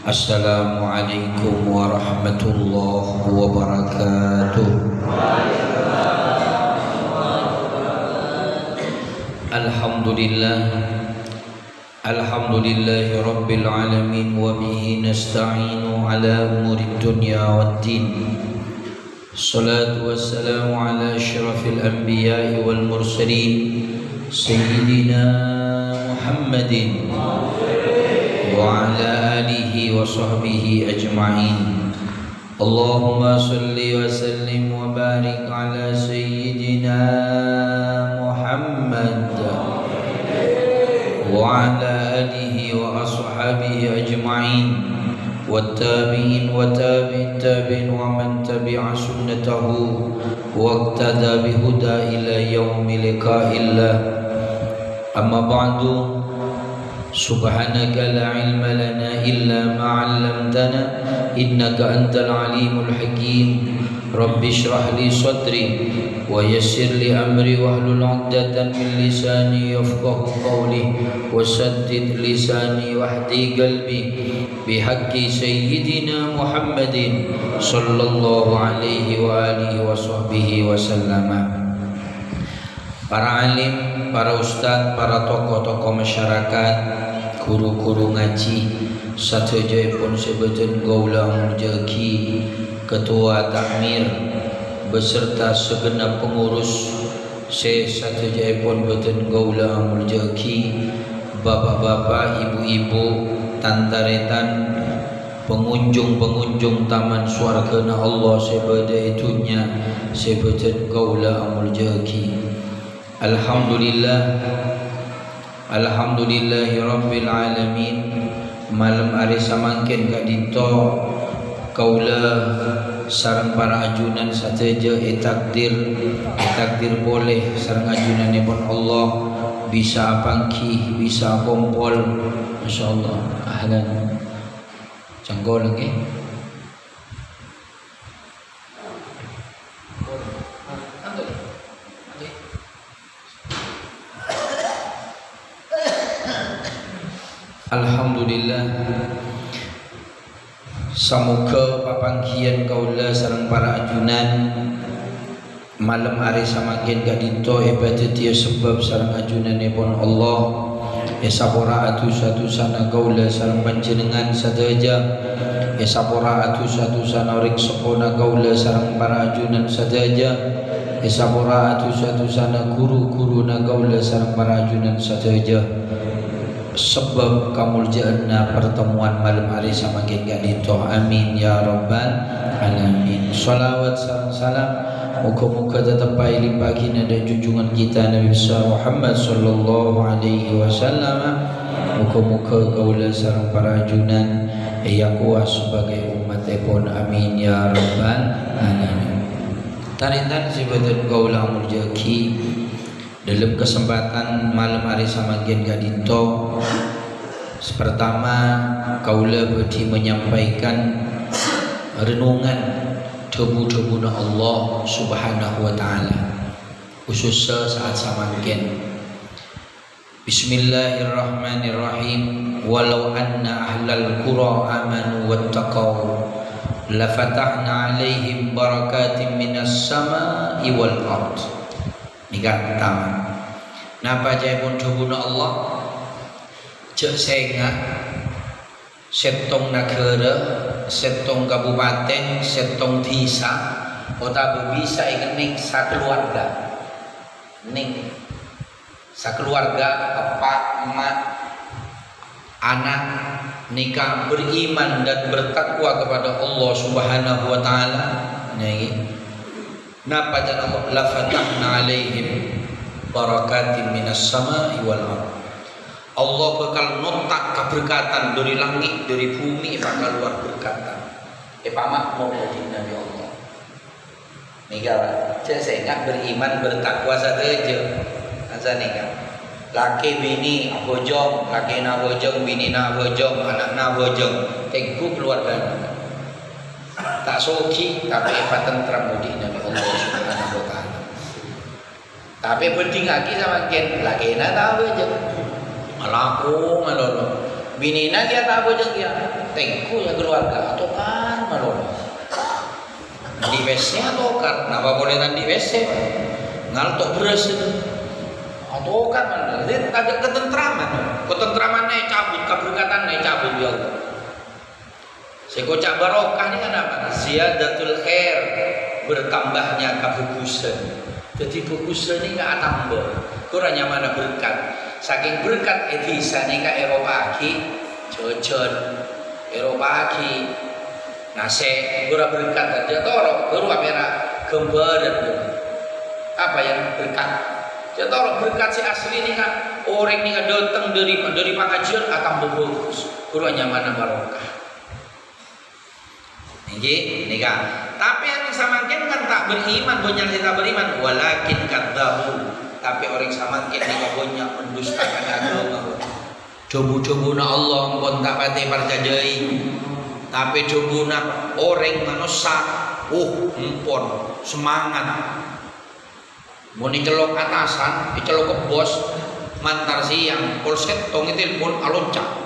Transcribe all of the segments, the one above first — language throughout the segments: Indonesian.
Assalamualaikum warahmatullahi wabarakatuh. Alhamdulillah, alhamdulillahi rabbil alamin, wa bihi nasta'inu ala umurid dunya waddin. Salatu wassalamu ala asyrafil anbiya'i wal mursalin, sayyidina Muhammadin wa ala alihi wa sahbihi ajma'in. Allahumma salli wa sallim wa barik ala sayyidina Muhammad wa ala alihi wa ashabihi ajma'in, wattabi'in wa tabi'in tabi'in wa man tabi'a sunnatahu wa iqtada bihuda ila yaumi liqa'illah. Amma ba'du. Subhanaka la ilma lana illa ma 'allamtana innaka antal alimul hakim. Rabbi shrah li sadri wa yassir li amri wahlul 'uqdatam min lisani yafqahu qawli wa saddid lisani wahdi qalbi bihaqqi sayyidina Muhammadin sallallahu alaihi wa alihi wa sahbihi wa sallama. Para alim, para ustaz, para tokoh-tokoh masyarakat, guru-guru ngaji, satejaipun sebagian gaula mujaki, ketua takmir beserta segenap pengurus, satejaipun betul gaula mujaki, bapak-bapak, ibu-ibu, tantaretan, pengunjung-pengunjung taman swargana Allah sebadaitunya, sebagian gaula mujaki. Alhamdulillah, alhamdulillahi rabbil alamin. Malam hari samangkin kak dito kaula sareng para ajunan sateja takdir boleh sareng ajunan pun Allah bisa pangki bisa kompol, masyaallah. Ahlan canggol lagi. Alhamdulillah, samuka papangkian kaula sareng para ajunan malam hari samakin gak dito ibadat dia sebab sareng ajunan pun Allah esapora atu satu sana kaula sareng panjenengan sadaja, esapora atu satu sana rik sepona kaula sareng para ajunan sadaja, esapora atu satu sana guru-guru na kaula sareng para ajunan sadaja. Sebab kamuljaanna pertemuan malam hari samakin gak dito. Amin ya rabbal alamin. Salawat salam muka-muka tetapai limpahkan dan junjungan kita Nabi besar Muhammad sallallahu alaihi wasallam. Muka-muka kaula sareng para ajunan yang kuat sebagai umat pun. Amin ya rabbal alamin. Taritan sibatun kaula muljaki dalam kesempatan malam hari samakin gak dito. Pertama kaula budi menyampaikan renungan debu-debuna Allah subhanahu wa ta'ala, khususnya saat samakin. Bismillahirrahmanirrahim. Walau anna ahlal qura amanu wattaqaw lafatahna alaihim barakatim minas sama'i wal ard. Nikah pertama. Napa jaipun debuna Allah cek senga setong negara, setong kabupaten, setong desa, kota bisa ning sakeluarga, ning sakeluarga apa emak anak nikah beriman dan bertakwa kepada Allah subhanahu wa ta'ala. Napa jana Allah la fatahna alaihim barakatim minas sama'i wal ard. Allah bakal notak keberkatan dari langit, dari bumi, bakal luar berkatan. Pamak mau jadi Nabi Allah. Nika cek saya beriman bertakwa saja. Asa nika. Laki bini bojong, laki na bojong, bini na bojong, anak na bojong. Tengku keluarga. Tak soki tapi patentram di Nabi Allah subhanahu wa ta'ala. Tapi penting lagi sama ken laki na tahu aja. Malaku malolo. Binina dia tak bojeng dia. Tengku ya keluarga atau kan malu. Di WC atau kan? Napa boleh nanti WC? Ngaltok beres itu. Atau kan mana? Jadi ada ketentraman. Ketentraman naik cabut, keberkatan naik cabut ya Allah. Sekocak barokah ini kan apa? Ziyadatul khair, bertambahnya kebagusan. Jadi bagusan ini nggak tambah. Kurangnya mana berkat? Saking berkat edisa ini ke Eropa aki, cocon Eropa aki, nase kurang berkat dia torok kurang merah gembar dan apa yang berkat? Dia torok berkat si asli ini kan orang ini datang dari pengajian akan bagus. Kurangnya mana barokah? Ini kan. Tapi yang samakin kan tak beriman, banyak kita beriman. Walakin kadzabu. Tapi orang samakin ni banyak mendustakan agama. Cobu-cobuna Allah pun tak pati percayai. Tapi cobuna orang manusia. Empon semangat. Mau dicelok atasan, dicelok ke bos, mantar siang, polsek tong telepon aloncat.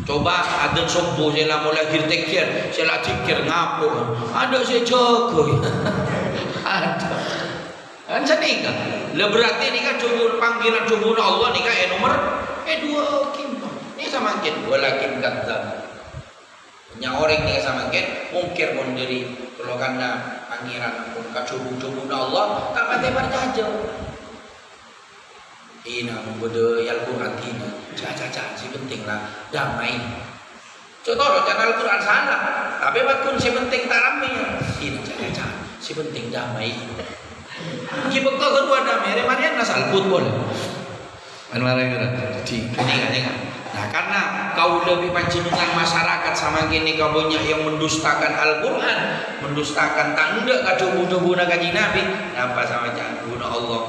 Coba ada sobo saya mulai kirtekir, saya cikir ngapo. Ada saya jago. Ada. Kan senika. Lah berarti ini kan panggilan cobaan Allah nih kan nomor dua kimpang. Ini sama kin walakin kadzab. Nya orang ni sama kin mungkir pun dari kalau karena pangiran pun kacubun Allah tak patah berjajah. Ina membuat Al-Quran ini caca-caca si penting lah damai. Contoh jangan Al-Quran salah, tapi bakun si penting tak ramai. Ini caca-caca si penting damai. Kita kedua damai, ada mana yang nasal pun boleh. Mana yang jadi ini kan? Nah karena kau lebih pancingan masyarakat sama gini kau banyak yang mendustakan Al-Quran, mendustakan tanda kacubu-cubu kaji Nabi, apa sama jangan guna Allah.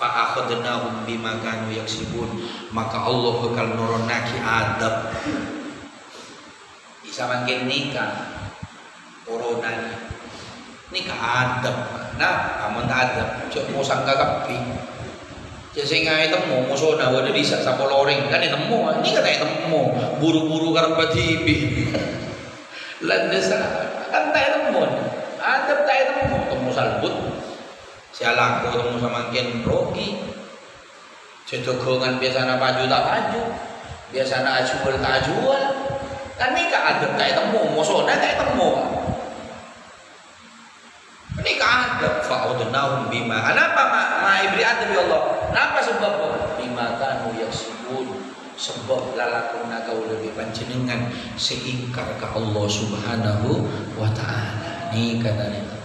Fa'akhadnahum bima kanu yaksibun, maka Allah bakal nuronaki adab. Bisa makin nikah corona nikah adab. Nah, kamu tak adab, cok mau sangka kapi. Jadi ngai temu musona wadah bisa sapa loreng kan temu. Ini kata temu buru-buru karena TV. Landas kan tak temu. Adab tak temu salbut. Sialah aku ketemu sama Ken Rocky. Cedogongan biasanya baju tak baju, biasanya jual tak jual. Kan nikah adab tak temu, musona tak temu. Nikah adab fa'udnahum bima. Kenapa ma ibri adab ya Allah? Kenapa sebab bima kanu yaksibun? Sebab lalakuna kau lebih panjenengan seingkar ke Allah Subhanahu wa taala. Ni katanya.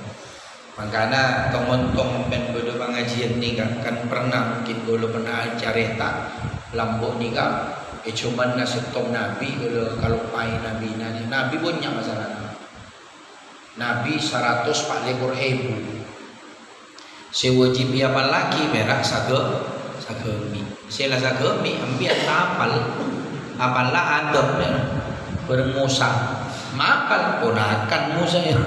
Makanya teman-teman pada pengajian ni kan pernah mungkin dulu pernah cerita lambok ni kan cuman nasetong Nabi kalau pai Nabi Nabi punya masalah Nabi 140.000 sewajib apa lagi merah sagemi sela sagemi ambil apal lah adab bermusa mapal ponakan musa ya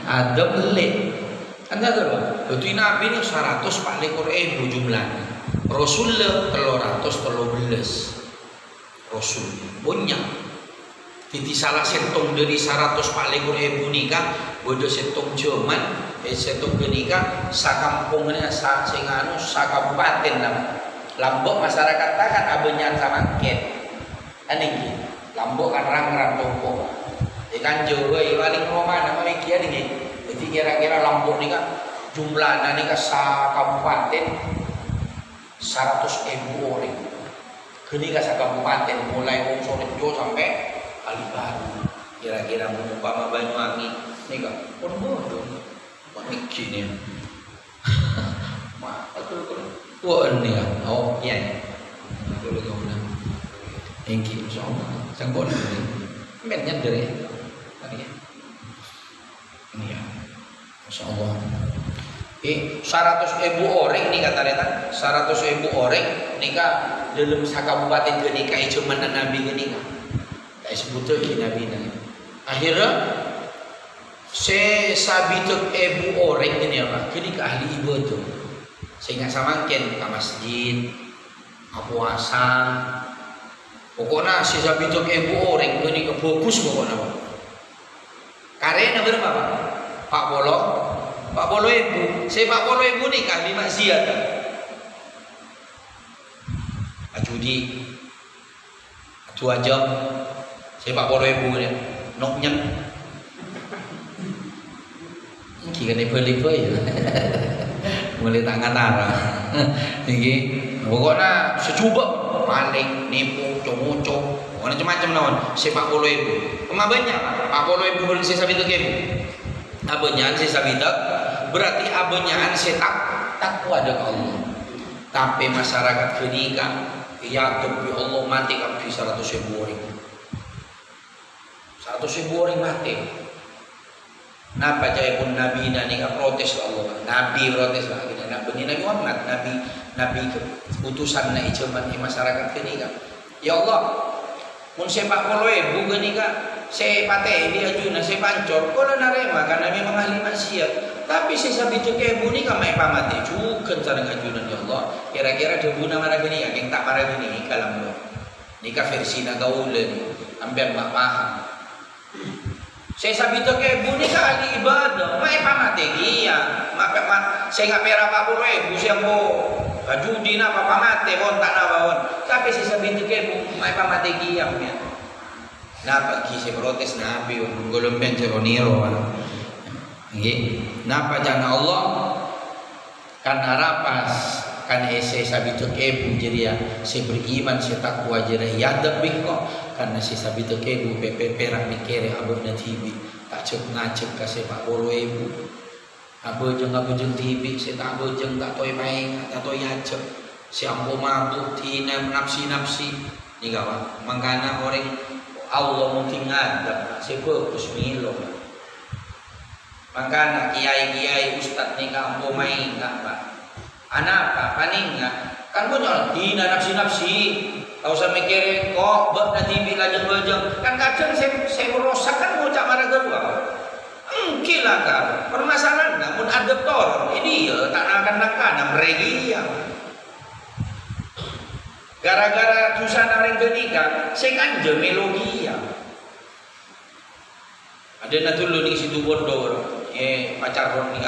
adab lek anda tahu, itu Nabi ini 140.000 jumlahnya. Rasulullah 313 Rasul banyak. Jadi salah setong dari 140.000 nikah, bodoh setong cuman, setong nikah sakampungnya singanu sakabupaten nama. Lambok masyarakat kan abenyan sama ket. Aneh Lambok kan rang tompok. Ikan Jawa paling Roma nama mekia nih. Jadi kira-kira Lombok ni kan jumlahnya ni kan kabupaten 100.000 orang. Kini kan kabupaten mulai Wong Sorejo sampai Kalibaru. Kira-kira mengumpama Banyuwangi ni kan pun bodoh. Pemikir ni. Mak betul. Wah ni kan. Oh ya. Betul kau nak. Engki insyaallah. Sangkon ni. Men nyadar ya. Tadi ya. Ini ya. Masyaallah. 100.000 orang ni kata dia 100.000 orang nikah dalam sakabupaten ke nikah cuma Nabi ke nikah. Tak sebut lagi Nabi ni. Akhirnya sesabituk 1,000 orang ni apa? Ke nikah ahli ibadah. Sehingga samakin ke masjid, puasa, Pokoknya si sabitok ibu orang ini fokus pokoknya Pak. Karena berapa Pak? Pak Bolo ibu. Saya Pak Bolo ibu nikah di maksiat. Judi. Atu aja. Saya Pak Bolo ibu dia. Noknya. Kira ni pelipur ya. Mulai tangan arah. Ini pokoknya secuba maling, nipu, cocok, macam-macam lawan. Sepak bola ibu. Kemabanya Pak Bolo ibu berisi sabitak ibu. Abanyaan si sabitak berarti abanyaan setak takwa dengan Allah. Tapi masyarakat kenika ya tapi Allah mati kan 100.000 orang. 100.000 orang mati. Napa jaya pun Nabi nani protes Allah. Nabi protes lagi. Nabi Muhammad, Nabi utusan na ijaman di masyarakat kenika. Ya Allah, mun sepak bola ibu kenika saya pateh dia ajuna saya pancor. Kalau narema karena memang ahli maksiat. Tapi saya sabitu ke ibu ni kamai pamati juga cara ngajunan ya Allah. Kira-kira debuna marah kenika, yang tak marah kenika kalam lo. Nikah versi nagaulen, ambil mak paham. Saya sabitu ke ibu ni kali ibadah, mai pamati dia. Saya nggak pera Pak Bolo ibu saya mau judi napa pamati pon tak napa pon. Tapi saya sabitu ke ibu mai pamati dia punya. Napa saya protes Nabi golong ben ceroniro. Nggih. Napa jana Allah karena rapas kan saya sabitu ke ibu jadi ya saya beriman saya takwa jadi ya debik kok karena saya sabitu ke ibu perak mikir abang tibi tak cek ngacek kasih Pak Bolo ibu abang tibi saya tak abang tak toy main tak toy ngacek siapa mabuk tina nafsi ni kawan makanya orang Allah mungkin ngadap saya fokus milo makanya kiai ustad ni kamu main tak Pak anak apa paning kan punya dina nafsi tahu saya mikir kok bab nanti bila jeng kan kadang saya merosak kan mau cak marah kedua gila kan permasalahan namun adaptor ini ya tak akan mereka gara-gara tusan orang kenika saya kan melogi ya ada na dulu di situ bodoh pacar ron ni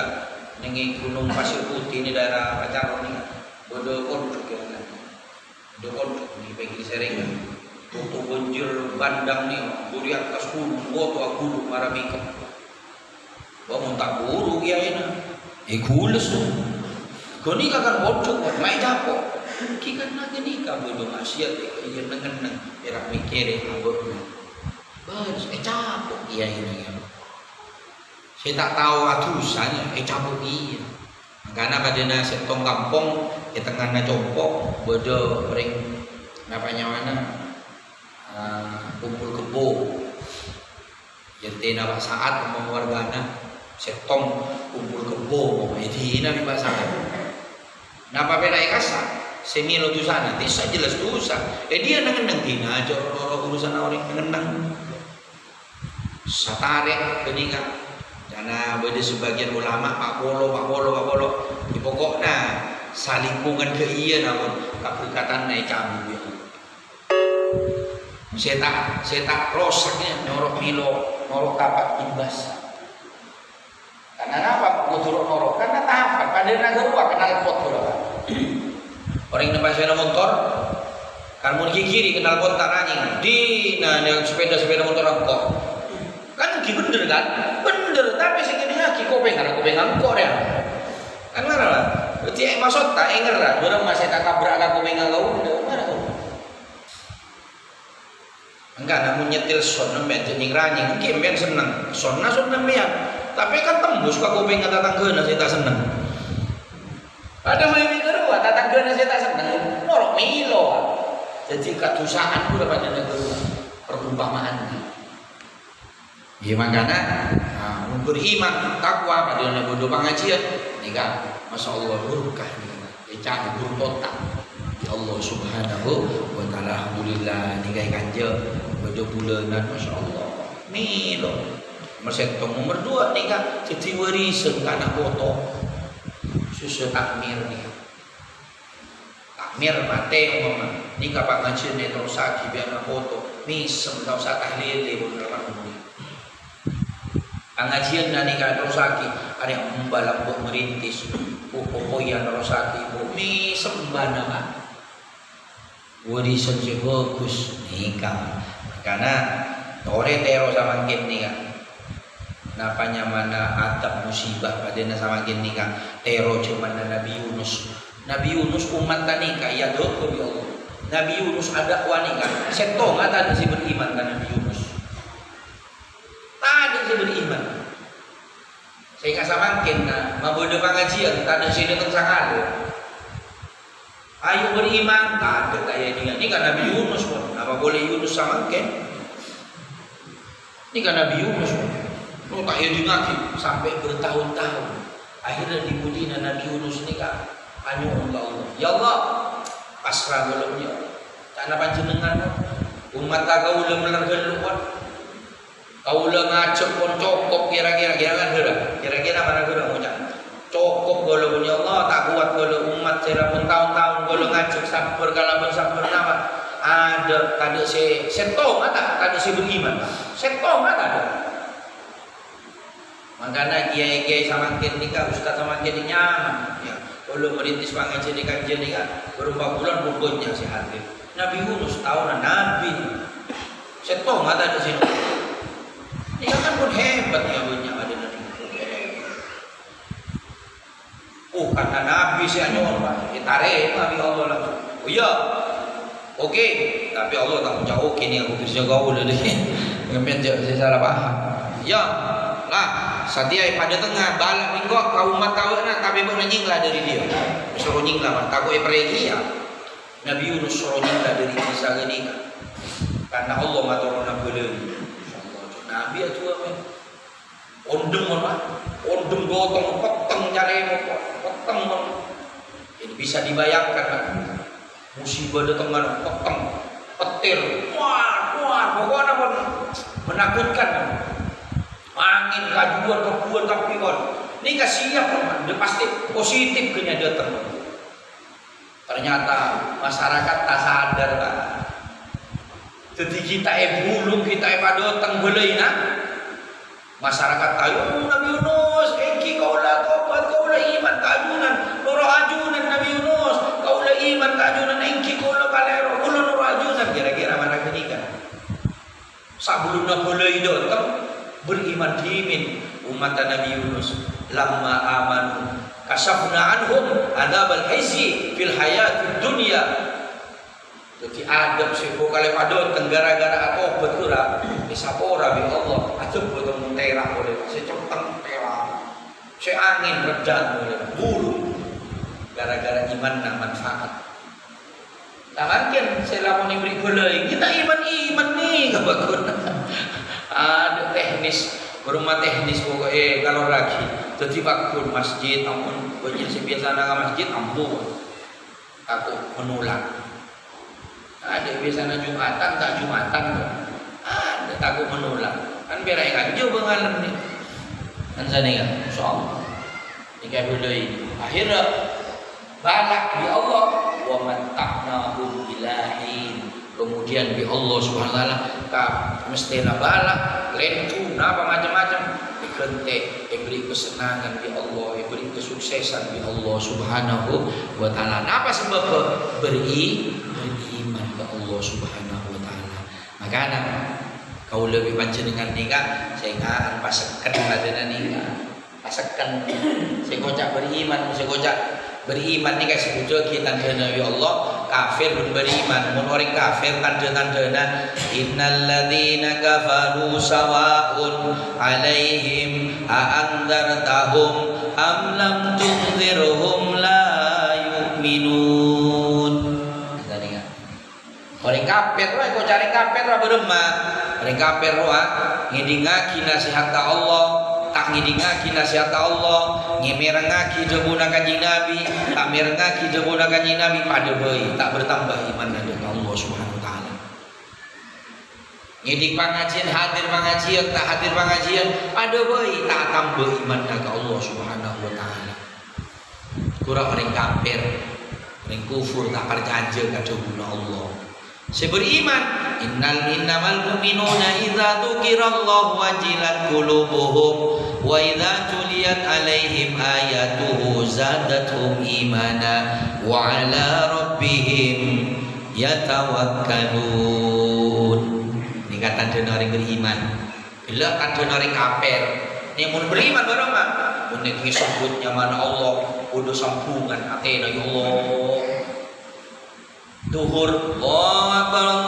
nengi gunung pasir putih ni daerah Pacaron ni bodoh kontruk ya kan bodoh kontruk ni pergi sering kan tutup banjir bandang ni buri atas gunung boto gunung maramika bawa tak buru ya ini gules tu kau ni kan bodoh main japo kikan lagi ni kan bodoh maksiat ya nengen perak mikir abot bagus japo iya ini kan saya tak tahu atusannya, cabut iya. Karena pada setong kampung, di tengahnya compok, bodoh ring, napanya mana, kumpul kebo. Jadi nama saat wargana, setong kumpul kebo, jadi nabi saat. Napa beda kasar, semi lutusan nanti saya jelas dosa. Dia nengen tina aja urusan orang nengen satare keningan. Karena ada sebagian ulama Pak Bolo di pokoknya salingkungan ke iya namun perkataan naik cabu ya. Saya tak rosaknya norok milo norok kapak imbas. Karena apa? Turun norok karena tahapan pada negara kenal pot berapa. Orang yang nampak sepeda motor kan mau kiri kenal pot tak anjing di yang sepeda motor angkot. Kan bener kan? Bener, tapi segini kopeng karena kopeng angkor ya. Kan mana lah? Berarti maksud tak enger lah. Orang masih tak tabrak kan kopeng angkor udah mana kau? Enggak, namun nyetil son nemben jening ranjing, mungkin ben seneng. Son nemben. Tapi kan tembus ka kopeng datang ke saya tak seneng. Ada yang kedua datang ke saya tak seneng. Norok milo. Jadi ketusaan udah pada negara perumpamaan. Ya makanya beriman takwa pada bodoh pengajian nikah masya Allah berkah nikah bertotak ya Allah subhanahu wa ta'ala alhamdulillah nikah ganja bodoh bulanan masya Allah milo Mersetong nomor 2 nikah jadi warisan anak foto susu takmir nih tak mir mate umpama nika pangajian terus lagi biar foto misem tau usah tahlil pun dalam umur pengajian dan nika terus lagi ada yang membalap buat merintis pokoyan terus lagi misem bana warisan bagus nika karena ore tero sama gini kan napanya mana atap musibah pada sama gini kan tero cuman Nabi Yunus umat tanika ya doa ya Allah Nabi Yunus ada wanita setong ada si beriman kan Nabi Yunus tak ada si beriman saya sama mungkin mabodo pengajian tak ada si datang sakalo ayo beriman tak ada kayak ini kan Nabi Yunus pun apa boleh Yunus sama mungkin ini kan Nabi Yunus pun lu tak ya ngaki sampai bertahun-tahun akhirnya dipuji Nabi Yunus ini kan anu Allah ya Allah pasrah belumnya karena panjenengan umat kau ulah melargan luar kau ulah ngacep pun cokop kira-kira mana gerak ngucap cokop kalau punya Allah tak kuat kalau umat saya pun tahun-tahun kalau ngacep sabar kalau sabar nama ada kada si setong ada si beriman setong ada makanya kiai-kiai sama nikah ustaz sama kiai nyaman ya kalau merintis pengajian di kajian ini kan beberapa bulan pokoknya si hadir Nabi Yunus tahunan Nabi setong ada di sini ini kan pun hebat ya banyak ada Nabi karena Nabi si anyon pak tarik Nabi Allah langsung oh iya oke tapi Allah tak punya oke nih aku kerja gaul deh ngambil saya salah paham ya lah Sadia pada tengah balak minggu kau umat tahu nak tapi pun nyinglah dari dia suruh nyinglah tak kau pergi ya Nabi Yunus suruh nyinglah dari kisah ini karena Allah matur nabi Nabi itu apa ondem gotong peteng cari peteng ini bisa dibayangkan kan musibah datang mana peteng petir wah pokoknya pun menakutkan angin kajuan tapi ini siap dia pasti positif kena datang ternyata masyarakat tak sadar kan jadi kita bulung kita pada datang belai masyarakat tahu Nabi Yunus engki kaulah tobat kaulah iman kajunan nurul ajunan Nabi Yunus kaulah iman kajunan engki kaulah kalero kaulah nurul ajunan kira-kira mana kenika sebelumnya belai datang beriman dimin umat Nabi Yunus lamma amanu kasafna anhum adabal khizi fil hayatid dunya jadi adab sih kalau pada gara-gara atau betul disapora bi Allah atau betul terang boleh seceteng terang se angin redang boleh bulu gara-gara iman dan manfaat tak mungkin selama ini beri boleh kita iman nih kebagun ada teknis berumah teknis pokoknya kalau lagi jadi bakun masjid ampun banyak biasa nak masjid ampun aku menulang ada biasa Jumatan tak Jumatan ada takut menulang kan biar yang aja bengalam ni kan sana kan insyaallah nikah boleh akhirnya balak di Allah wa matta'nahum ilahin kemudian di Allah Subhanahu wa taala ka mesti balak lentu apa macam-macam dikente diberi kesenangan di Allah diberi kesuksesan di Allah Subhanahu wa taala apa sebab beriman ke Allah Subhanahu wa taala makanya kau lebih panjenengan nikah saya ngan pasekan pada nikah pasekan saya kocak beriman nikah sebut kita Nabi Allah kafir pun beriman mun orang kafir tanda-tandana innal ladzina kafaru sawa'un alaihim a andartahum am lam tunzirhum la yu'minun orang kafir kok cari kafir beremah orang kafir ngidingaki nasihat Allah tak ngidingaki nasihat Allah ngemerengaki jebuna kanjing Nabi tak merengaki jebuna kanjing Nabi pada bayi tak bertambah iman dengan Allah Subhanahu wa taala ngiding pengajian hadir pengajian tak hadir pengajian pada bayi tak tambah iman dengan Allah Subhanahu wa taala kurang orang kafir ring kufur tak percaya kata guna Allah. Saya beriman innamal mu'minuna idza dzukirallahu wajilat qulubuhum wa idza tuliyat alaihim ayatuhu zadatuhum imana wa ala rabbihim yatawakkalun. Ini kata denari beriman. Bila kata denari kafir, ini mun beriman barang mah. Mun disebutnya mana Allah, udah sambungan atena ya Allah. Duhur, Allahu Akbar.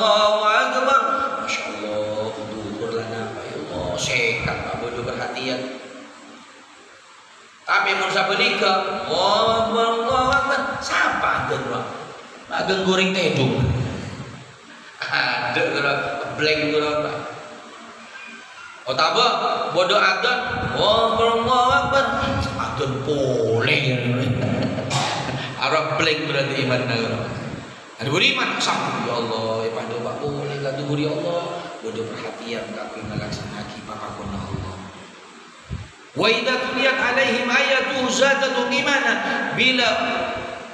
Masya Allah, duhur lah napa ya Allah. Sekat tak bodoh perhatian. Tapi mun sabelika, Allahu Akbar. Siapa ada bro? Agak goreng tedung. Ada bro, blank bro. Oh tak apa, bodoh adan. Allahu Akbar. Adan boleh. Arab blank berarti iman bro. Ada beriman sambung ya Allah, pada Pak boleh kata beri Allah, bodoh perhatian kaki melaksanakan apa guna Allah. Wa idza tuliyat alaihim ayatu zadatu imana, bila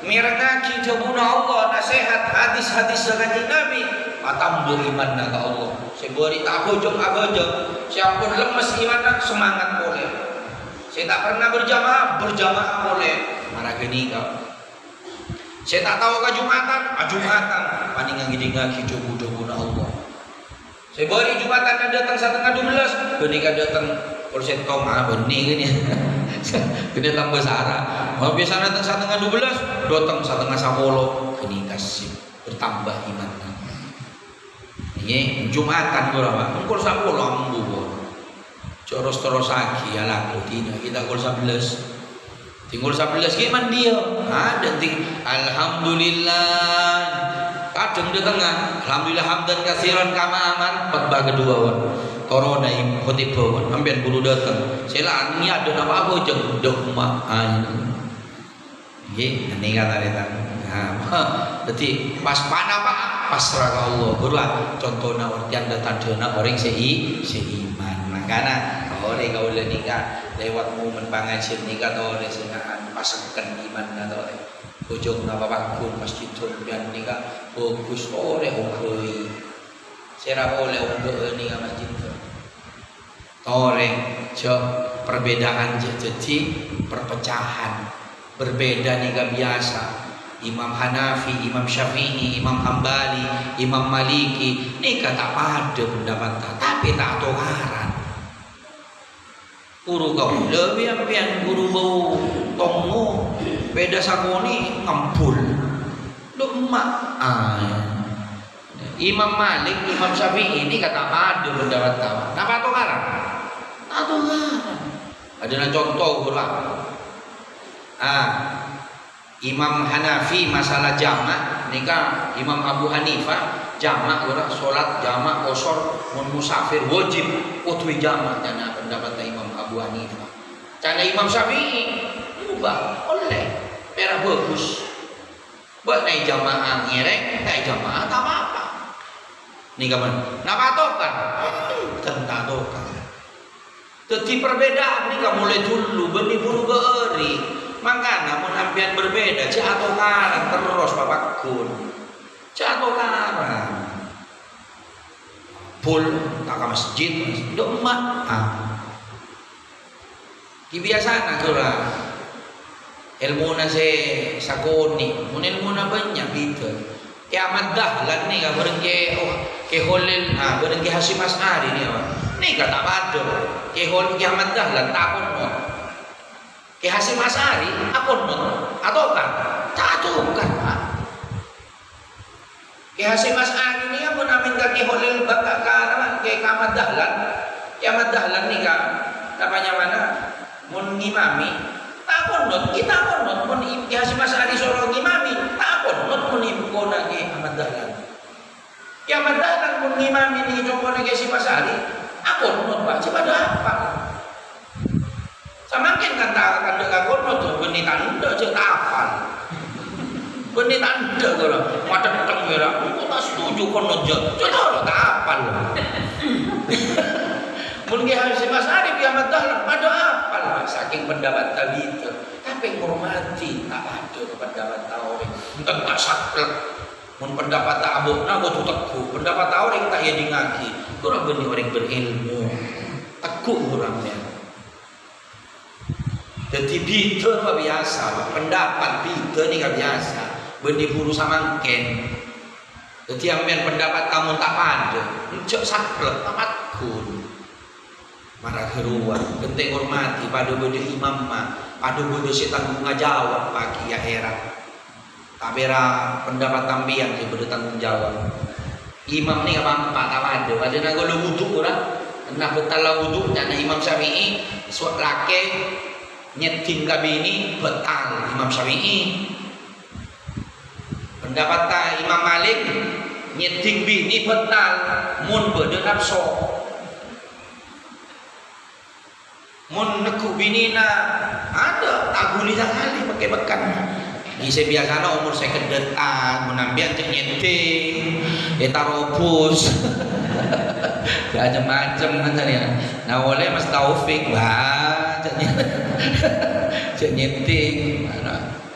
mereka guna Allah nasihat hadis-hadis dari Nabi, tambah iman ke Allah. Saya beri tak bojong siapapun lemes iman semangat boleh. Saya tak pernah berjamaah boleh. Marah gini kau. Saya tak tahu ke Jumatan, paningan ngiding-ngaki jogo-jogo Allah. Saya beri Jumatan ada datang 11:30, benih kan datang polsek tong benih gini. Gede tambah sara. Mau biasa datang 11:30, datang 11:10, gini kasih bertambah iman. Ini Jumatan berapa? Pukul 10 ambu. Coros-coros lagi ya laku tidak kita pukul 11. Tinggal 11 gimana dia? Ada alhamdulillah. Kadang di tengah. Alhamdulillah hamdan katsiran kama aman. Khotbah kedua wan. Corona im khotibah wan. Ambian guru datang. Sela ni ada apa apa jeung dok mak. Nggih, ini kata eta. Nah, jadi pas mana Pak? Pasrah ke Allah. Berulah contohna artian datang orang seiman. Makanya orang kau nikah lewat momen pengajian nikah oleh sengahan pasangkan iman atau oleh ujung nama bakun masjid dan nikah bagus oleh ongkoi serap oleh ongkoi nikah masjid oleh perbedaan jadi perpecahan berbeda nikah biasa. Imam Hanafi, Imam Syafi'i, Imam Hambali, Imam Maliki nikah tak pada pendapat tapi tak tukaran. Guru kau lebih ampian guru bau tongu beda sakoni ngampul lu emak Imam Malik Imam Syafi'i ini kata ada pendapat tahu apa tukaran ada contoh ulang Imam Hanafi masalah jamak nikah Imam Abu Hanifah jamak orang sholat jamak kosor musafir wajib utwi jamak karena pendapat Imam Abu Hanifah. Karena Imam Syafi'i ubah oleh merah bagus. Buat naik jamaah ngerek, naik jamaah tak apa-apa. Nih kawan, nak patokan? Tentang tokan. Jadi perbedaan nih kamu mulai dulu benih buru beri. Maka namun ampian berbeda, jatuh karan terus bapak kun, jatuh karan. Pul tak ke masjid, dok emak. Kebiasaan agora ilmu nase sakoni, mun ilmu na banyak gitu. Kiamat dahlan nih ka bareng ke holil bareng ke Hasyim Asy'ari nih apa. Nih kata pado. Ke hol kiamat dahlan takon mon. Ke Hasyim Asy'ari akon mon atau kan? Catukan Pak. Ke Hasyim Asy'ari nih apa namin ka ke holil bakal ka ke kiamat dahlan. Kiamat dahlan nih ka apanya mana? Mun ngimami takon not kita konot mun Hasyim Asy'ari soro ngimami takon not mun ibu kona ge Ahmad Dahlan Ahmad Dahlan mun ngimami ni jongkone ge Hasyim Asy'ari akon not Pak coba apa samakin kata kandang konot benih tanda je hafal benih tanda gara macam teng gara aku tak setuju konot je coba tak hafal mun ge Hasyim Asy'ari Ahmad Dahlan pada apal saking pendapat tadi itu tapi hormati tak ada pendapat tahu Entah tak saklek. Mun pendapat tak abuk na go teku. Pendapat orang tak ya dingaki. Kurang benih orang berilmu. Teku orangnya. Jadi bita apa biasa. Pendapat bita ni kan biasa. Benih buru samangken. Jadi ambil pendapat kamu tak ada. Cok saklek amat kun. Marah keruan. Genting hormati pada benda imam mah. Pada benda si tanggung jawab pagi akhirat. Tak bera pendapat tampian sih bertanggung jawab. Imam ni apa tak ada. Ada nak kalau wuduk orang, nak betal wuduk dan Imam Syafi'i suat laki nyetim kabini betal Imam Syafi'i. Pendapat tak Imam Malik nyetim bini betal mun berde nafsu. Mun nekuk bini na ada tak guli sekali pakai bekan. Bisa biasanya umur saya kedetan, menambil cek nyeting, etarobus, macam-macam kan ya. Nah oleh Mas Taufik, wah cek nyeting,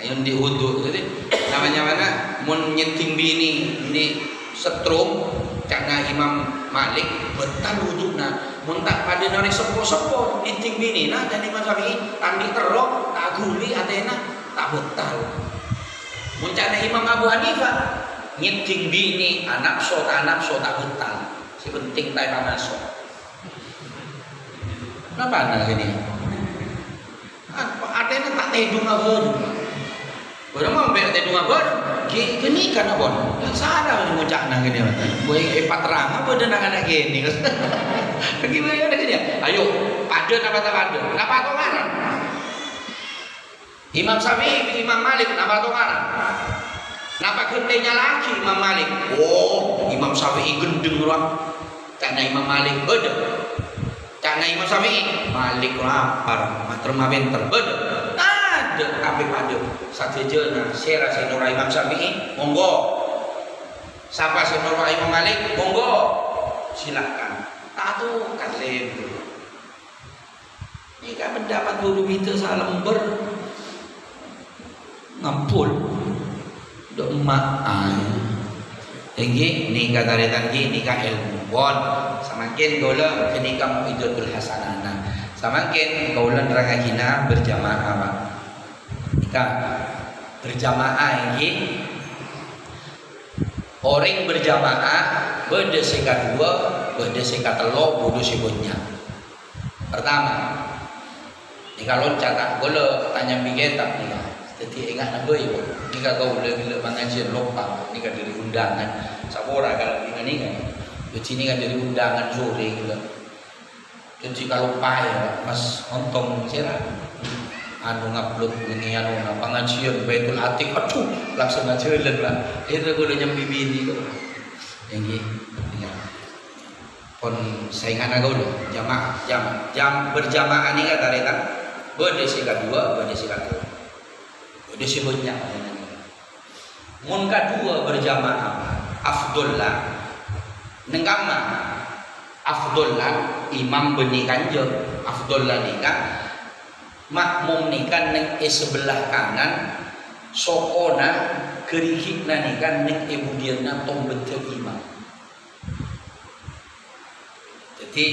yang diuduk, jadi namanya mana? Mun nyeting bini, ini setrum, karena Imam Malik betal udukna, mun tak pada nari sepo-sepo nyeting bini, nah jadi Imam Syafi'i tandi terok, tak guli atena, tak betal. Muncana Imam Abu Hanifah nyeting bini anak so tak betal. Si penting tak panas. Kenapa anak ini? Ada yang tak tedung abon. Orang mau bela tedung abon. Gini kan abon. Salah ni muncana gini. Boleh terang apa dan anak gini. Bagaimana gini? Ayo pada apa tak pada? Napa tu marah? Imam Syafi'i, Imam Malik, napa tu marah? Napa gentenya lagi Imam Malik? Oh, Imam Syafi'i gendeng orang. Karena Imam Malik beda. Karena Imam Syafi'i Malik lapar, terma benter beda. Ada apa pada satu jena sera senora Imam Syafi'i, monggo. Siapa senora Imam Malik, monggo. Silakan. Tahu kan lebu. Ini kan pendapat dulu kita salah lember. Ngampul dok maan tinggi nikah dari tanggi nikah ilmu bon semakin gola kenikah mu'idatul hasanana semakin gola nerangajina berjamaah nikah berjamaah ini orang berjamaah beda sekat dua beda sekat telur bodoh sebutnya pertama nikah loncat gola tanya bigetak nikah. Jadi ingat nak boy, ni kalau bila mengajian lupa, ni kan dari undangan. Sapora kalau ni kan, jadi ni kan dari undangan sore gitu. Jadi kalau payah, mas ontong sila, anu ngupload ni anu pengajian Baitul Atiq, aduh langsung ngajalan lah. Itu kalau jam bibi ni tu, yang ni, pon saya ingat nak dulu, jam berjamaah ni kan dari tak, berdesi kedua, berdesi kedua. Udah sebutnya mun kadua berjamaah afdollah nengkama afdollah imam benikan je afdollah nikah makmum nikah neng sebelah kanan sokona kerihikna nikah neng ibudiana tong betul imam. Jadi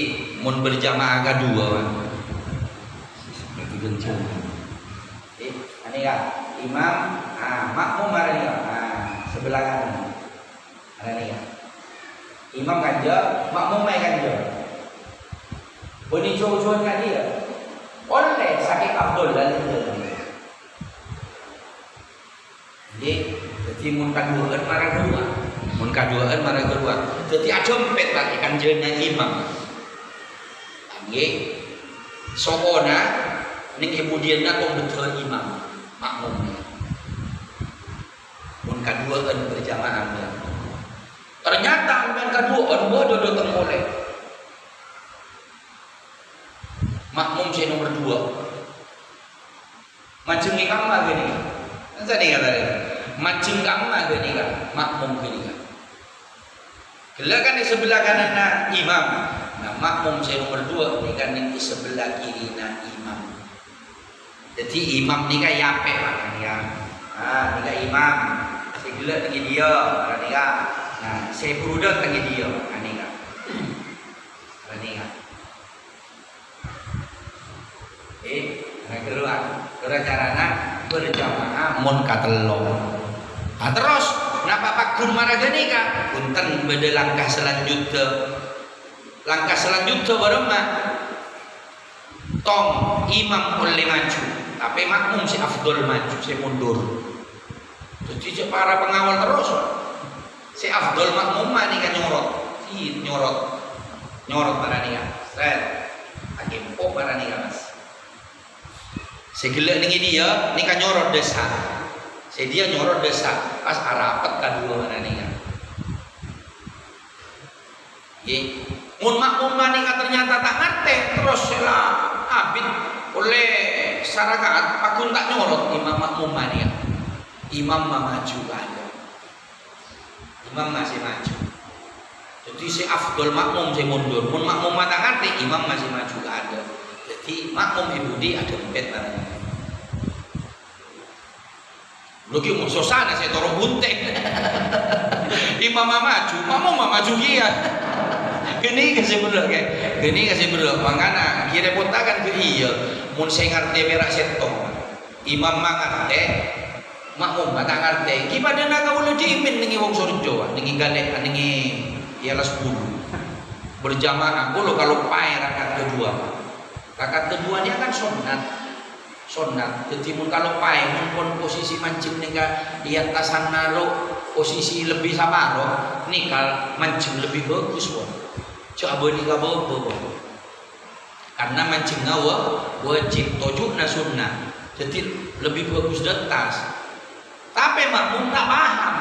mun berjamaah kadua ini kan imam, makmum ada ni sebelah kanan, ada ni kan. Imam kanja, makmum mai kanja. Boni cuci kan dia, oleh sakit Abdul dan jadi mun kaduaan marah kedua, jadi ajompet lagi kanjanya imam. Lagi, sokona, ning kemudian nak betul imam. Makmum mun kaduaan berjamaah ternyata ambil kaduaan bodoh datang oleh makmum saya nomor 2 mancing kamma gini kan tadi kata dia mancing kamma gini kan makmum gini kan kalau kan di sebelah kanan imam nah makmum saya nomor 2 ini kan di sebelah kiri imam. Jadi imam ni kan yapek lah kan ya. Ni kan imam. segala dengan dia ranika. Nah, saya perudak dengan dia ranika. Ranika. Kedua carana berjamaah mun katelo. Nah, terus napa pakun maragenika? Punten beda langkah selanjutnya. Langkah selanjutnya barema tong imam oleh maju, tapi makmum si afdol maju, si mundur. Jadi para pengawal terus si afdol makmum nih kan nyorot para nih kan. Set, akimpo para nih kan mas. Segala nih dia nih kan nyorot desa. Dia nyorot desa pas arapat kedua para nih kan. Mun makmum manika ternyata tak ngerti terus lah abid oleh syarakat pakun tak nyorot imam makmum manika. Imam maju ada. Imam masih maju. Jadi si afdol makmum si mundur. Mun makmum tak ngerti imam masih maju ada. Jadi makmum ibudi ada empet namanya. Lagi mau sosana saya toro bunting. Imam maju, makmum maju dia. Gini kasih bener kayak, gini kasih bener. Mangana kira potakan ke iya. Mun saya ngerti berak setong. Imam ngerti, makmum tak ngerti. Gimana nak kau lu diimin nengi wong sorjo, nengi galek, nengi ialah 10 berjamaah. Kalau pai rakaat kedua. Rakaat kedua dia kan sunat. Jadi mun kalau pai mun posisi mancing nengka di atasan naro posisi lebih samaro, nih kal mancing lebih bagus wong. Coba nikah bobo. Karena mancing ngawa wajib tojukna sunnah. Jadi lebih bagus detas. Tapi makmum tak paham.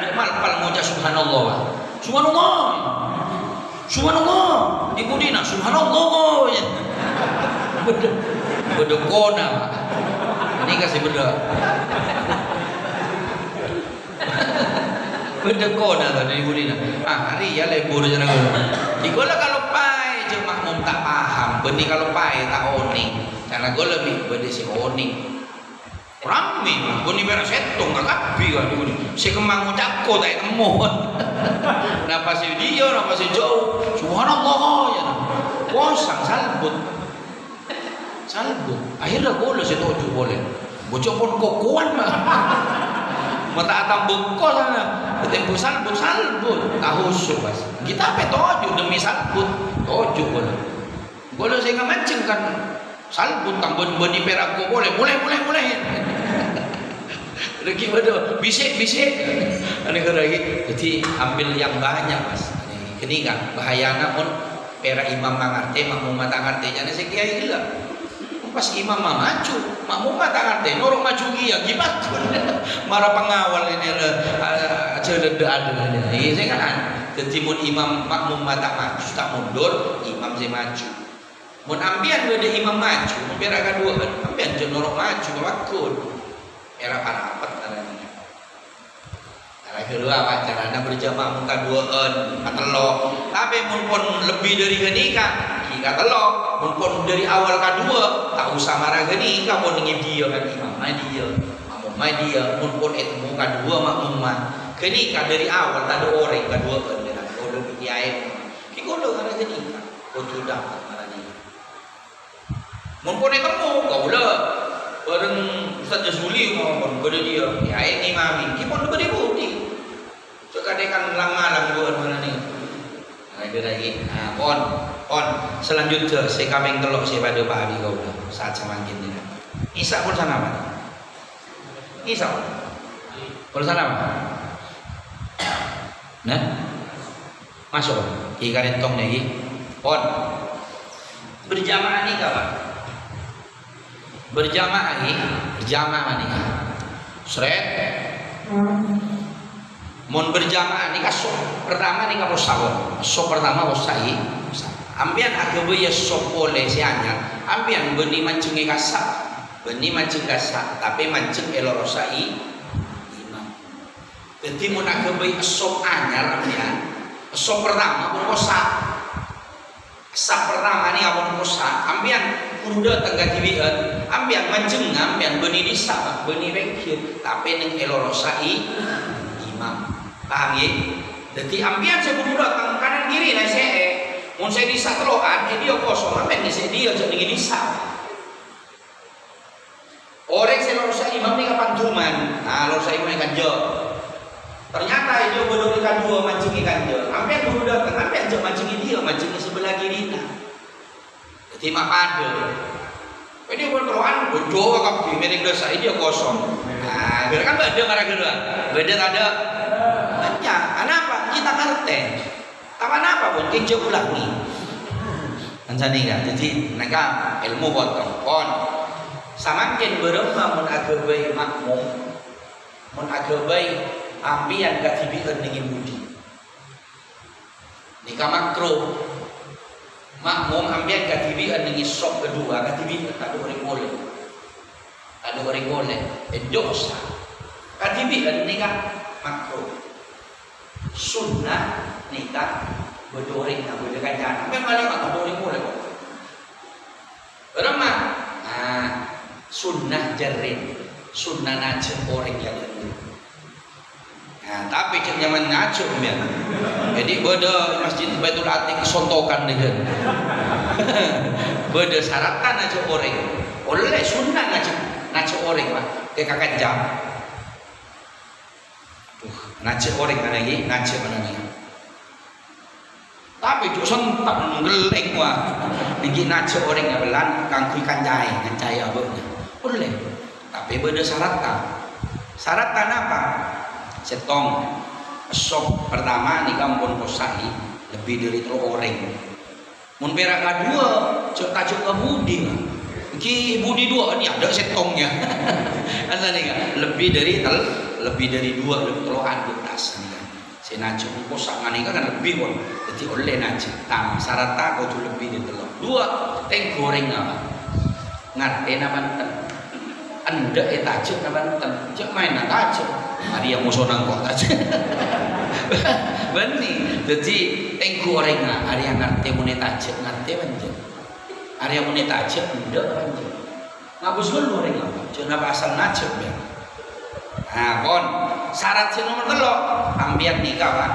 Dia malah ngucap subhanallah. Subhanallah. Dibudina subhanallah. Bedekona. Ini kasih beda. Bedekona tadi dibudina. Hari ya lebur jangan gula. Digola kalau pai je makmum tak paham. Benih kalau pai tak oning. Karena gue lebih beda si oning. Rame, gue nih beres setong kakak kan gue si kemang ucapko tak temu. Napa si dia, napa si jauh. Subhanallah ya. Kosang salbut. Akhirnya gue si toju boleh. Bocok pun kokoan mah. Mata atam bukol sana. Tempo salbut. Tahu subas. Kita apa toju demi salbut. Toju boleh. Boleh saya nggak mancing kan. Salbut tambun beni perak gue boleh. Mulai. Lagi pada bisik. Ini lagi. Jadi ambil yang banyak mas. Ini kan bahayanya pun perak imam mengerti, makmum mata ngerti. Jangan sekian gila. Pas imam maju, makmum mata ngerti. Norong maju dia gimana? Marah pengawal ini ada. Ini saya kan. Jadi mun imam makmum mata maju tak mundur, imam saya maju. Mun ambian ada imam maju, mun perak kedua ambian je norong maju wakun. Era parapat caranya. Cara kedua apa caranya berjamaah muka duaan katelo. Tapi mun lebih dari kenika, kita telo. Mun dari awal kedua, tak usah marah kenika pun dengan dia kan imam dia, makmum dia. Mun itu muka dua makmum kenika dari awal tak ada orang kedua kan. Kalau kiai, kita karena kenika, kau sudah marah dia. Mun itu kau udah. Bareng Ustaz Jasuli ngomong kepada dia, ya ini mami, kita pun beri. Sekarang lang-lang buat mana nih? Nah itu lagi. Nah, pon selanjutnya saya kambing telok saya pada pagi kau dah saat semakin ini. Isa pun sana apa? Isa pun sana apa? Nah, masuk. Ikan tong lagi. Pon berjamaah nih kawan. Berjamaah nih seret mun berjamaah nih kasok pertama nih kapos sahur sok pertama wasai ambian agak ya sok boleh si anyar ambian benih mancing kasak tapi mancing elorosai imam jadi mun agak sok anyar ambian sok pertama pun kosak sak pertama nih abon kosak ambian udah tengah tibian ambian mancing ambian benih disa benih bengkir tapi neng elorosai Paham ya? Jadi ambian saya kudu datang kanan kiri nah saya mun saya disa telokan dia kosong ambian saya dia jadi ngini disa. Orang saya lurus imam ni kapan tuman. Nah lurus imam ikan jo. Ternyata dia bodoh ikan dua mancing ikan jo. Ambian kudu datang ambian jo mancing dia mancing sebelah kiri nah. Jadi mak pade. Ini pun telokan bodoh kak miring dosa dia kosong. Nah kan beda marah kedua. Beda ada. Tanya, kenapa? Kita ngerti. Taman apa pun, kejo ulangi. Anjani kan, jadi mereka ilmu potong pon. Samakin berempat mun agabai makmum, mun agabai ambian katibian dengan budi. Nika makro, makmum ambian katibian dengan sok kedua, katibian tak ada orang boleh, tak ada orang boleh. Dosa, katibian nika makro. Sunnah nikah berdoring nak berdekat jangan. Memang balik mak berdoring boleh kok. Berapa? Sunnah jerin, sunnah nace orang yang lain. Tapi cek nyaman ngaco ya. Jadi beda masjid Baitul Atiq sontokan dengan. Beda syaratan nace orang. Oleh sunnah nace orang mah ke kakak jam. Nace orang mana lagi, nace mana lagi. Tapi tu sontak ngeleng wah. Niki nace orang yang belan, kangkui kanjai apa ni? Boleh. Tapi beda syaratan. Syaratan apa? Setong. Esok pertama ni kampun posai lebih dari 3 orang. Mun perak kedua, cok tajuk kebudi. Ki budi 2 ni ada setongnya. Asal ni kan lebih dari 2 lebih telokan di atas ni kan. Saya najak posak ngani kan lebih pun. Jadi oleh najak. Tam syarat kau tu lebih di telok. 2 teng goreng apa? Ngerti apa enten? Anda tajak apa enten? Cak main tajak. Hari yang musuh nangkok tajak. Benih. Jadi teng goreng hari yang ngerti mune tajak ngerti banjir. Hari yang mune tajak ndak banjir. Ngapus goreng apa? Jangan asal najak ya. Nah, kon syarat si nomor 3 ambian nikah kan.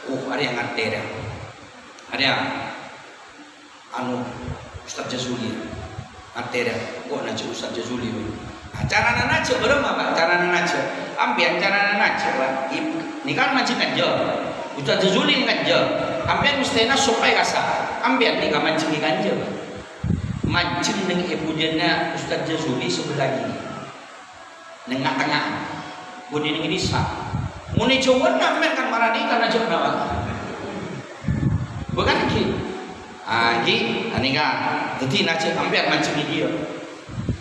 Ada yang ngerti dah. Ada anu Ustaz Jazuli. Ngerti dah. Kok nak Ustaz Jazuli. Cara nak najak berapa Pak? Cara nak najak. Ambian cara nak najak Pak. Nikah mancing aja. Ustaz Jazuli aja. Ambian mesti nak supaya rasa. Ambian nikah mancing aja. Mancing dengan ibu dia Ustaz Jazuli sebelah kiri. Nengah tengah, budi nengi disa. Muni Jawa namen kan marani kan aja nawa. Bukan ki. Ki, ani kan. Jadi nace ambil mancing dia.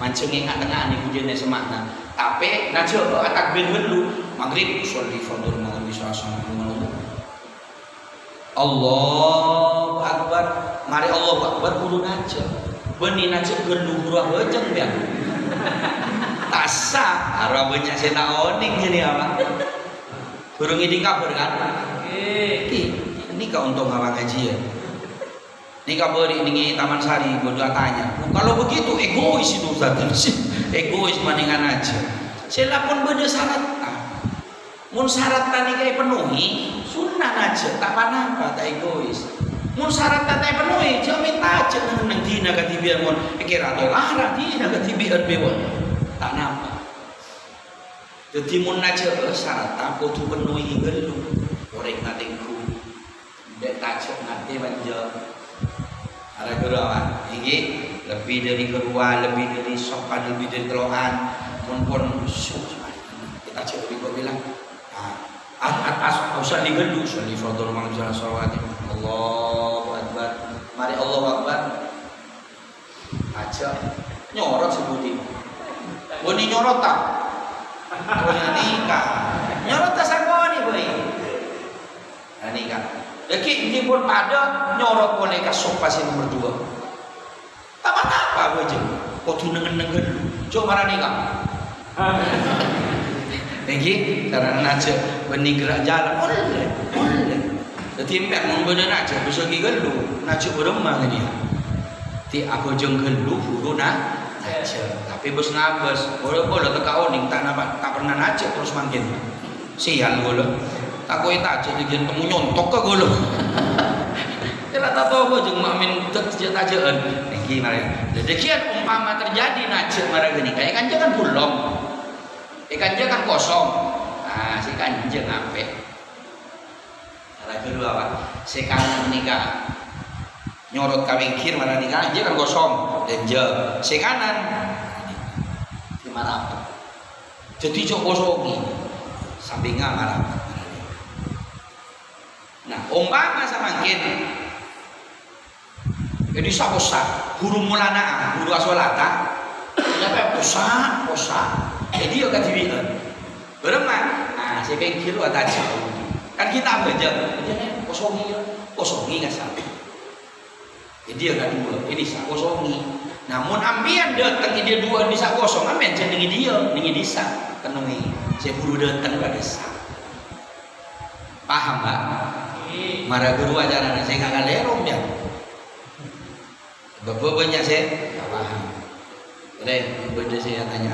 Mancing nengah tengah ni budi semakna. Tapi nace takbir dulu. Maghrib sholli fardhu maghrib sallallahu Allahu Akbar. Mari Allahu Akbar kudu nace. Benih nace gelu huruf wajeng dia. Tasa arabnya saya tak oning jadi apa? Burung ini kabar kan? Ini kau untung apa ngaji ya? Ini kabar ini Taman Sari berdua tanya. Kalau begitu egois itu Ustaz, egois maningan aja. Saya pun beda syarat. Mun syarat tani kayak penuhi, sunnah aja, tak apa-apa, tak egois. Mun syarat tani penuhi, jangan minta aja nang dina katibian mun kira atau arah dina katibian bewon. Tak nampak. Jadi mun naja syarat aku tu penuhi gelu. Orang natingku. Dek tajak nanti manja. Ada gerawan. Ini lebih dari kedua, lebih dari sopan, lebih dari telohan. Mun pun kita cek lebih kau bilang. Atas usah digelu. Sholli fardhu maghrib salawat. Allahu Akbar. Mari Allahu Akbar. Aja nyorot sebutin. Boni nyorot tak? Boni nikah. Nyorot tak sangoni boy. Nikah. Jadi ini pun pada nyorot boleh kasih pasti nomor 2. Tak apa boy je. Kau tu nengen. Cuma marah nikah. Lagi karena nace benih gerak jalan boleh. Jadi impek membeda nace besok gelu nace beremah dia. Ti aku jeng gelu buru nak. Tapi bos nabas, boleh teka oning tak pernah najak terus makin. sial gue lo tak kau tak jadi dia temu nyontok ke gue lo kita tak tahu gue jeung mamin tajaan gimana jadi kian umpama terjadi najis marah gini kayak kanja kan bulong kanja kan kosong nah si kanja ngape cara kedua pak si kanan nikah nyorot kawingkir mana nikah aja kan kosong dan si kanan si marah jadi cok kosongi sampingnya marah. Nah umpama samakin jadi sakosa guru mulana guru asolata siapa posa jadi yo kadiwian beremang nah si kengkir ada jauh kan kita aja kosongi kasar jadi yo kadua ini sakosongi namun ambian datang dia dua di sakosong ambian jadi dia ningi disa kenungi si guru datang pada desa paham Pak? Marah guru ajaran saya nggak ngalerong ya bapak banyak saya nggak paham beda saya tanya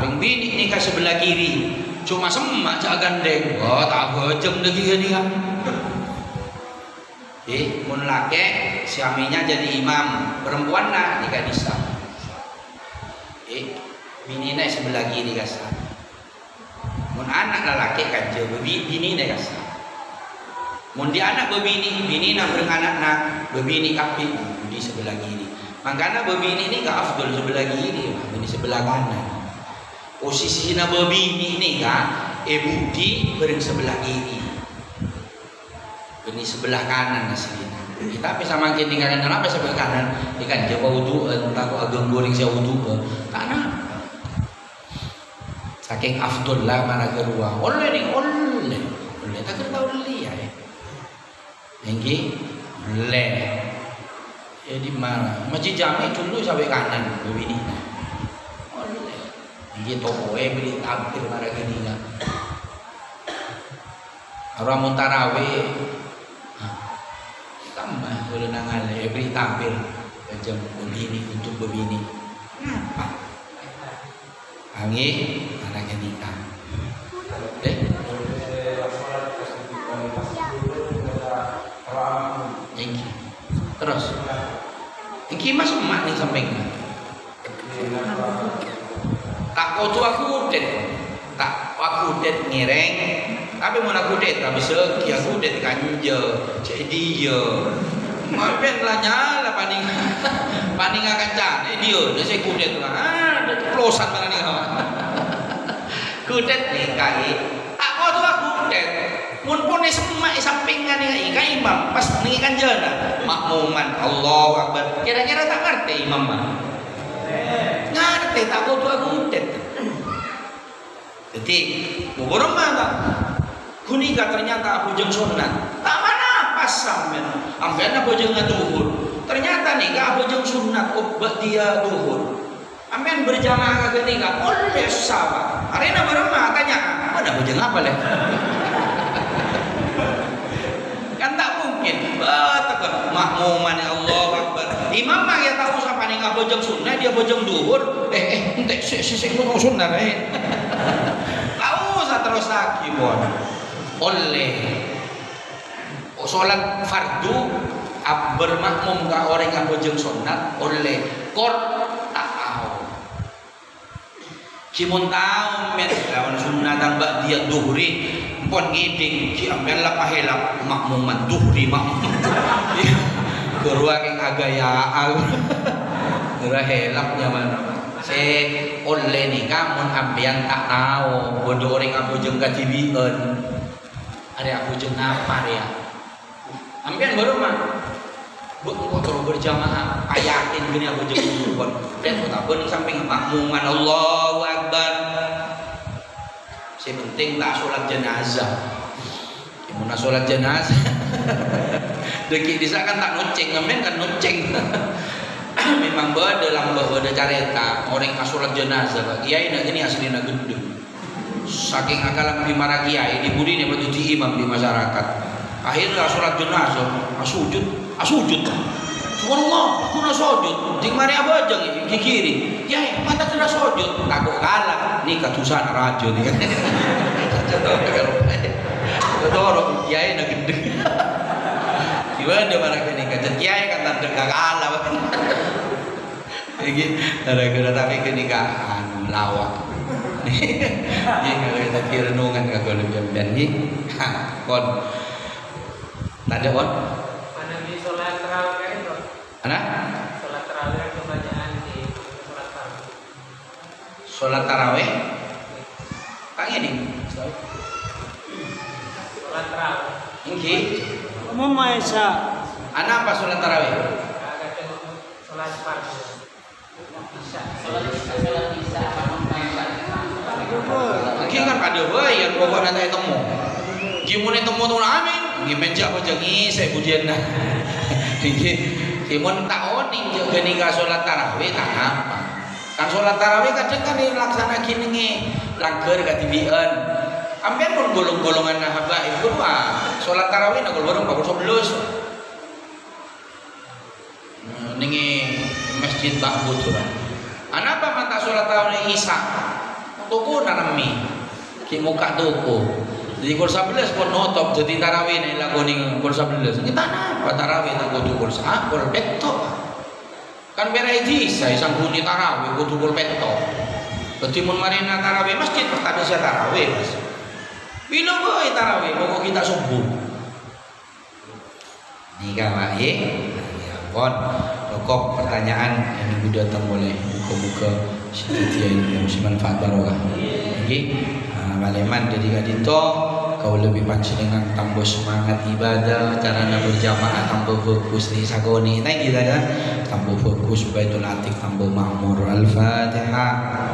ring bini nikah sebelah kiri cuma semak cak gandeng oh tak bojeng lagi gini kan mun laki suaminya jadi imam perempuan nah nikah disa bini naik sebelah kiri kasar mun anak lelaki kan jauh bini nih kasar mun dia anak bini nak beranak nak bini kapi di sebelah kiri makanya bini ini gak afdol sebelah kiri bini sebelah kanan posisi na bini ini kan budi bering sebelah kiri bini sebelah kanan asli tapi sama kini kanan kenapa sebelah kanan ikan jawa wudu entah aku agak goreng saya wudu karena saking afdol lah mana kedua oleh tak tahu li ya tinggi le di mana masjid jami dulu sampai kanan begini oleh tinggi toko beli tampil mana gini kan orang tarawih tambah boleh nangal beli tampil jam begini untuk begini apa angin anaknya nikah deh Engki terus Engki mas emak nih sampingnya tak kau tuh aku udet ngireng tapi mau aku udet tapi seki aku udet kanja jadi yo maafin lah nyala paning akan cari dia saya kudet lah pelosan mana nih kudet nih kai aku tuh aku kudet mun pun semak sampingan nih kai imam pas nih kan jana makmuman Allah Akbar kira-kira tak ngerti imam mah ngerti tak tuh aku kudet jadi borong mana kunika ternyata aku jeng sunat tak mana pas sampean ambeana bojeng duhur ternyata nih gak bojeng sunat obat dia duhur ambean berjamaah kagak nikah oleh sahabat arena beremah tanya mana bojeng apa leh kan tak mungkin betul makmuman Allah Akbar imam mah ya tahu siapa nih gak bojeng sunat dia bojeng duhur ente sisik mau sunat tahu sa terus lagi bon oleh sholat fardu bermakmum ke orang yang bojeng sunat oleh kor tak tahu cimun tahu men lawan sunatan mbak dia duhri pon ngiding ki ambil lah pahelap makmuman duhri makmum gerua keng agaya gerua helapnya mana se oleh nikah mun ambian tak tahu bodoh orang yang bojeng kajibian ada aku jeng apa ya ambian baru mah kalau berjamaah ayatin gini aku jeng dulu dan tak bening samping makmuman Allahu Akbar si penting tak sholat jenazah gimana sholat jenazah deki disa kan tak nucing ambian kan nucing memang dalam ada careta orang sholat jenazah kiai nak gini asli nak gendeng saking akalan di marah kiai dibudi nih batu imam di masyarakat akhirnya sholat jenazah asujud Subhanallah, aku nak sujud. Ting mari apa aja ke kiri. Kiai, mata kena sujud. Takut kalah. Ni katusan raja ni kan. Dorong kiai nak gede. Gimana mana kini kacat kiai kan tanda kalah. Iki gara-gara tapi kini kan lawak. Ini kalau kita kira renungan kalau lebih ni. Kon. Tanda kon. Mana di sholat tarawih itu? Ana? Sholat tarawih itu bacaan di sholat tarawih. Sholat tarawih. Kang ini. Sholat tarawih. Ini. Umum Maisa. Ana apa sholat tarawih? Agak sholat fardu. Bisa. Sholat isya Mungkin kan pada bayar pokoknya nanti temu. Gimana temu tu amin. Gimana cak macam ni saya budian dah. Gimana tak oning je kenika sholat tarawih tak apa. Kan sholat tarawih kadang kan dilaksana gini ni langgar kat TVN. Ambil pun golong-golongan nahabah itu sholat tarawih nak golong pukul 11. Ningi masjid Ba'bud tu lah. Anapa mata sholat tarawih isya? Toko narami, ki muka toko. Jadi kol 11 pun notop jadi tarawih ni lagu ni kol 11. Kita apa tarawih tak kudu kol kol petok. Kan berai di saya sangguni tarawih kudu kol petok. Berarti mun marina tarawih masjid pertanda saya tarawih mas. Bila boy tarawih pokok kita subuh. Ni kawan ya pon pokok pertanyaan yang sudah datang boleh muka-muka setia ini mesti manfaat barokah. Okey. Maleman jadi kadito kau lebih panjenengan tambah semangat ibadah, carana berjamaah tambah fokus di sagoni. Nah kita kan tambah fokus Baitul Atiq tambah makmur. Al-Fatihah.